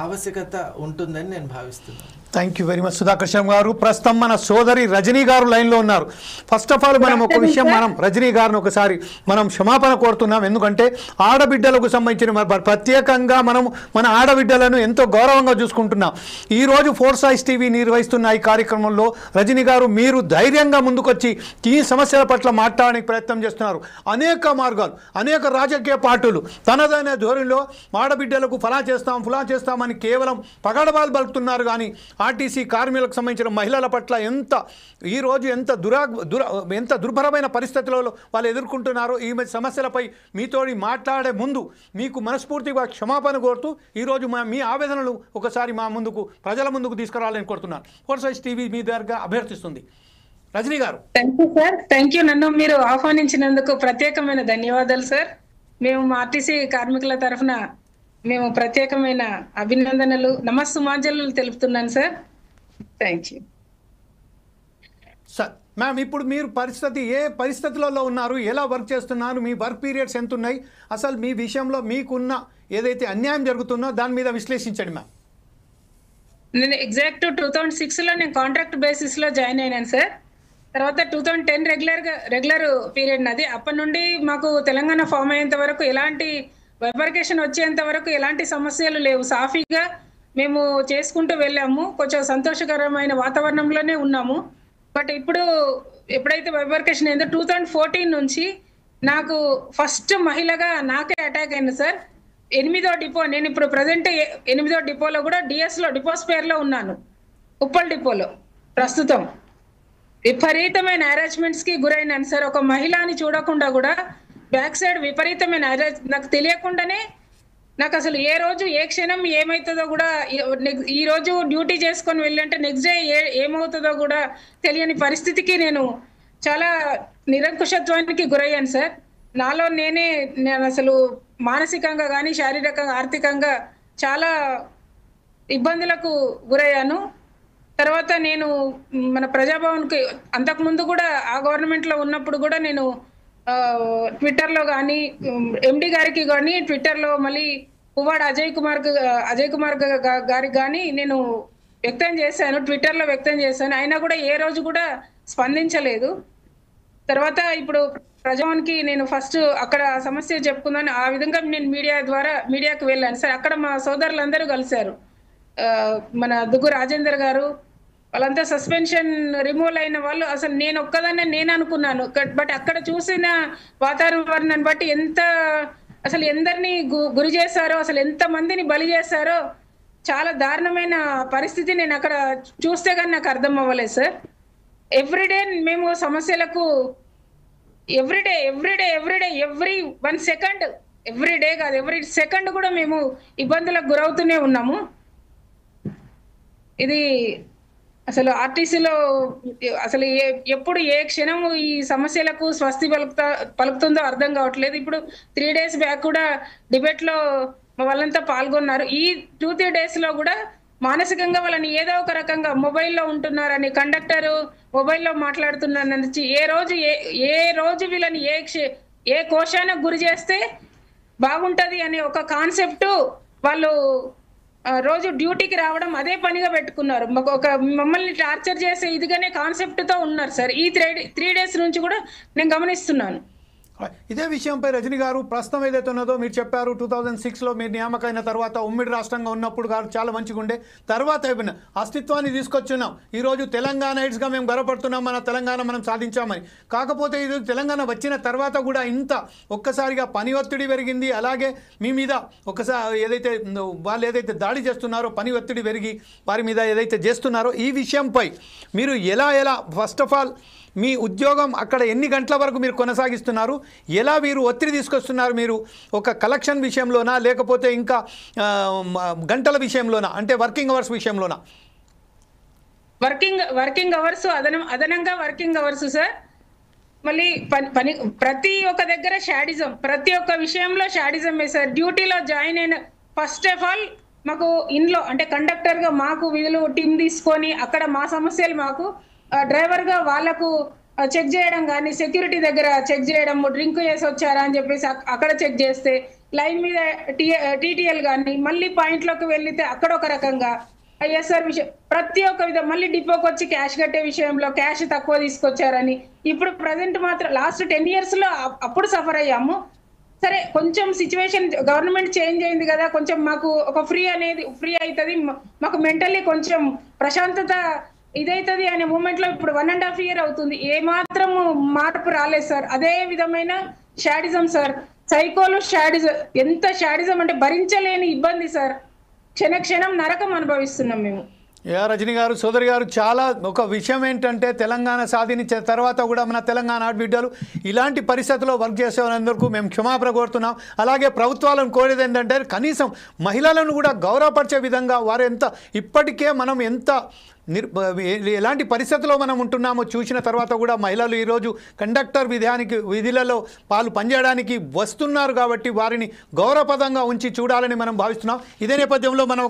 ఆవశ్యకత ఉంటుందని నేను భావిస్తున్నాను. Thank you very much Sudhakar Sharma గారు. ప్రస్తుతం మన సోదరి రజనీ గారు లైన్లో ఉన్నారు. ఫస్ట్ ఆఫ్ ఆల్ మనం ఒక విషయం, మనం రజనీ గారిని ఒకసారి మనం క్షమాపణ కోరుతున్నాం. ఎందుకంటే ఆడబిడ్డలకు సంబంధించిన ప్రత్యేకంగా మనం మన ఆడబిడ్డలను ఎంతో గౌరవంగా చూసుకుంటున్నాం. ఈరోజు ఫోర్స్ ఐస్ టీవీ నిర్వహిస్తున్న ఈ కార్యక్రమంలో రజనీ గారు మీరు ధైర్యంగా ముందుకొచ్చి ఈ సమస్యల పట్ల మాట్లాడడానికి ప్రయత్నం చేస్తున్నారు. అనేక మార్గాలు, అనేక రాజకీయ పార్టీలు తనదైన ధోరణిలో ఆడబిడ్డలకు ఫలా చేస్తామని కేవలం పగడబాలు పలుకుతున్నారు. కానీ ఆర్టీసీ కార్మికులకు సంబంధించిన మహిళల పట్ల ఈరోజు ఎంత దుర్భరమైన పరిస్థితులలో వాళ్ళు ఎదుర్కొంటున్నారో ఈ సమస్యలపై మీతోటి మాట్లాడే ముందు మీకు మనస్ఫూర్తిగా క్షమాపణ కోరుతూ ఈరోజు మీ ఆవేదనలు ఒకసారి మా ముందుకు, ప్రజల ముందుకు తీసుకురావాలని కోరుతున్నాను. ఫోర్స్ ఐస్ టీవీ మీ దగ్గరగా అభ్యర్థిస్తుంది. రజనీ గారు. Thank you sir. Thank you. నన్ను మీరు ఆహ్వానించినందుకు ప్రత్యేకమైన ధన్యవాదాలు సార్. మేము మా ఆర్టీసీ కార్మికుల తరఫున మేము ప్రత్యేకమైన అభినందనలు, నమస్సుమాంజలు తెలుపుతున్నాను sir. Thank you sir. Ma'am, ఇప్పుడు మీరు ఏ పరిస్థితులలో ఉన్నారు, ఎలా వర్క్ చేస్తున్నారు, మీ వర్క్ పీరియడ్స్ ఎంత ఉన్నాయి, అసలు మీ విషయంలో మీకున్న ఏదైతే అన్యాయం జరుగుతుందో దాని మీద విశ్లేషించండి మ్యామ్. నేను ఎగ్జాక్ట్ 2006లో నేను కాంట్రాక్ట్ బేసిస్లో జాయిన్ అయినాను సార్. తర్వాత 2010 రెగ్యులర్ పీరియడ్ నాది. అప్పటి నుండి మాకు తెలంగాణ ఫామ్ అయ్యేంత వరకు ఎలాంటి వెరిఫికేషన్ వచ్చేంత వరకు ఎలాంటి సమస్యలు లేవు. సాఫీగా మేము చేసుకుంటూ వెళ్ళాము. కొంచెం సంతోషకరమైన వాతావరణంలోనే ఉన్నాము. బట్ ఇప్పుడు ఎప్పుడైతే వెరిఫికేషన్ అయిందో 2014 నుంచి నాకు ఫస్ట్ మహిళగా నాకే అటాక్ అయింది సార్. 8వ డిపో, నేను ఇప్పుడు ప్రజెంట్ 8వ డిపోలో కూడా డిపో స్పేర్లో ఉన్నాను, ఉప్పల్ డిపోలో ప్రస్తుతం. విపరీతమైన హెరాస్మెంట్స్కి గురైనాను సార్. ఒక మహిళని చూడకుండా కూడా బ్యాక్ సైడ్ విపరీతమైన నాకు తెలియకుండానే నాకు అసలు ఏ రోజు ఏ క్షణం ఏమవుతుందో కూడా, ఈ రోజు డ్యూటీ చేసుకొని వెళ్ళంటే నెక్స్ట్ డే ఏమవుతుందో కూడా తెలియని పరిస్థితికి నేను చాలా నిరంకుశత్వానికి గురయ్యాను సార్. నాలో నేను అసలు మానసికంగా కానీ శారీరకంగా ఆర్థికంగా చాలా ఇబ్బందులకు గురయ్యాను. తర్వాత నేను మన ప్రజాభవన్కి అంతకుముందు కూడా ఆ గవర్నమెంట్లో ఉన్నప్పుడు కూడా నేను ట్విట్టర్లో కానీ ఎండి గారికి కానీ ట్విట్టర్లో మళ్ళీ పువ్వాడ అజయ్ కుమార్ గారికి కానీ నేను ట్విట్టర్లో వ్యక్తం చేశాను. అయినా కూడా ఏ రోజు కూడా స్పందించలేదు. తర్వాత ఇప్పుడు ప్రజాభవన్కి నేను ఫస్ట్ అక్కడ సమస్య చెప్పుకుందాను, ఆ విధంగా నేను మీడియాకి వెళ్ళాను సార్. అక్కడ మా సోదరులందరూ కలిశారు. మన దుగ్గు రాజేందర్ గారు, వాళ్ళంతా సస్పెన్షన్ రిమూవ్ అయిన వాళ్ళు. అసలు నేను ఒక్కదాన్నే నేను అనుకున్నాను. బట్ అక్కడ చూసిన వాతావరణాన్ని బట్టి అసలు ఎందరిని గురి చేశారో, అసలు ఎంత మందిని బలి చేశారో, చాలా దారుణమైన పరిస్థితి నేను అక్కడ చూస్తే కానీ నాకు అర్థం అవ్వలేదు సార్. ఎవ్రీడే మేము సమస్యలకు ఎవ్రీ 1 సెకండ్, ఎవ్రీడే కాదు ఎవ్రీ సెకండ్ కూడా మేము ఇబ్బందులకు గురవుతూనే ఉన్నాము. ఇది అసలు ఆర్టీసీలో అసలు ఎప్పుడు ఏ క్షణము ఈ సమస్యలకు స్వస్తి పలుకుతుందో అర్థం కావట్లేదు. ఇప్పుడు 3 days బ్యాక్ కూడా డిబేట్లో వాళ్ళంతా పాల్గొన్నారు. ఈ 2-3 daysలో కూడా మానసికంగా వాళ్ళని ఏదో ఒక రకంగా మొబైల్లో ఉంటున్నారని, కండక్టర్ మొబైల్లో మాట్లాడుతున్నారని, ఏ రోజు వీళ్ళని ఏ కోశానికి గురి చేస్తే బాగుంటది అనే ఒక కాన్సెప్ట్ వాళ్ళు రోజు డ్యూటీకి రావడం అదే పనిగా పెట్టుకున్నారు. మమ్మల్ని టార్చర్ చేసే ఇదిగానే కాన్సెప్ట్తో ఉన్నారు సార్. ఈ 3 days నుంచి కూడా నేను గమనిస్తున్నాను. ఇదే విషయంపై రజనీ గారు ప్రస్తుతం ఏదైతే ఉన్నదో మీరు చెప్పారు, 2006లో మీరు నియామకమైన తర్వాత ఉమ్మడి రాష్ట్రంగా ఉన్నప్పుడు గారు చాలా మంచిగా ఉండే, తర్వాత అయిపోయిన అస్తిత్వాన్ని తీసుకొచ్చున్నాం. ఈరోజు తెలంగాణ ఎయిడ్స్గా మేము గర్వపడుతున్నాం, మన తెలంగాణ మనం సాధించామని. కాకపోతే ఈరోజు తెలంగాణ వచ్చిన తర్వాత కూడా ఒక్కసారిగా పని ఒత్తిడి పెరిగింది. అలాగే మీ మీద ఒకసారి వాళ్ళు ఏదైతే దాడి చేస్తున్నారో, పని ఒత్తిడి పెరిగి వారి మీద ఏదైతే చేస్తున్నారో ఈ విషయంపై మీరు ఎలా ఫస్ట్ ఆఫ్ ఆల్ మీ ఉద్యోగం అక్కడ ఎన్ని గంటల వరకు మీరు కొనసాగిస్తున్నారు, ఎలా మీరు ఒత్తిడి తీసుకొస్తున్నారు, మీరు ఒక కలెక్షన్ విషయంలోనా లేకపోతే ఇంకా గంటల విషయంలోనా, అంటే వర్కింగ్ అవర్స్ విషయంలోనా? వర్కింగ్ అవర్స్ అదనంగా వర్కింగ్ అవర్స్ సార్. మళ్ళీ పని ప్రతి ఒక్క దగ్గర షాడిజం, ప్రతి ఒక్క విషయంలో షాడిజమే సార్. డ్యూటీలో జాయిన్ అయిన ఫస్ట్ ఆఫ్ ఆల్ మాకు ఇంట్లో అంటే కండక్టర్గా మాకు వీళ్ళు టీం తీసుకొని అక్కడ మా సమస్యలు మాకు, డ్రైవర్గా వాళ్ళకు చెక్ చేయడం కానీ, సెక్యూరిటీ దగ్గర చెక్ చేయడం, డ్రింక్ చేసి వచ్చారా అని చెప్పేసి అక్కడ చెక్ చేస్తే, లైన్ మీద టీటీఎల్ కానీ మళ్ళీ పాయింట్లోకి వెళ్తే అక్కడ ఒక రకంగా ఐఎస్ఆర్ విషయం ప్రతి ఒక్క విధం మళ్ళీ డిపోకి వచ్చి క్యాష్ కట్టే విషయంలో క్యాష్ తక్కువ తీసుకొచ్చారని ఇప్పుడు ప్రజెంట్ మాత్రం లాస్ట్ 10 years లో అప్పుడు సఫర్ అయ్యాము. సరే కొంచెం సిచ్యువేషన్ గవర్నమెంట్ చేంజ్ అయింది కదా, కొంచెం మాకు ఒక ఫ్రీ అవుతుంది, మాకు మెంటల్లీ కొంచెం ప్రశాంతత ఇదైతుంది అనే మూమెంట్ లో ఇప్పుడు 1.5 year అవుతుంది. ఏ మాత్రం మార్పు రాలేదు సార్. అదే విధమైన షాడిజం సార్, సైకోలు షాడిజం, ఎంత షాడిజం అంటే భరించలేని ఇబ్బంది సార్. క్షణం నరకం అనుభవిస్తున్నాం మేము. రజనీ గారు, సోదరి గారు, చాలా ఒక విషయం ఏంటంటే తెలంగాణ సాధించిన తర్వాత కూడా మన తెలంగాణ ఆడబిడ్డలు ఇలాంటి పరిస్థితుల్లో వర్క్ చేసే వాళ్ళందరికీ మేము క్షమాపణ కోరుతున్నాం. అలాగే ప్రభుత్వాలను కోరేది ఏంటంటే కనీసం మహిళలను కూడా గౌరవపరిచే విధంగా వారు ఇప్పటికే మనం ఎలాంటి పరిస్థితుల్లో మనం ఉంటున్నామో చూసిన తర్వాత కూడా మహిళలు ఈరోజు కండక్టర్ విధులలో పనిచేయడానికి వస్తున్నారు కాబట్టి వారిని గౌరవప్రదంగా ఉంచి చూడాలని మనం భావిస్తున్నాం. ఇదే నేపథ్యంలో మనం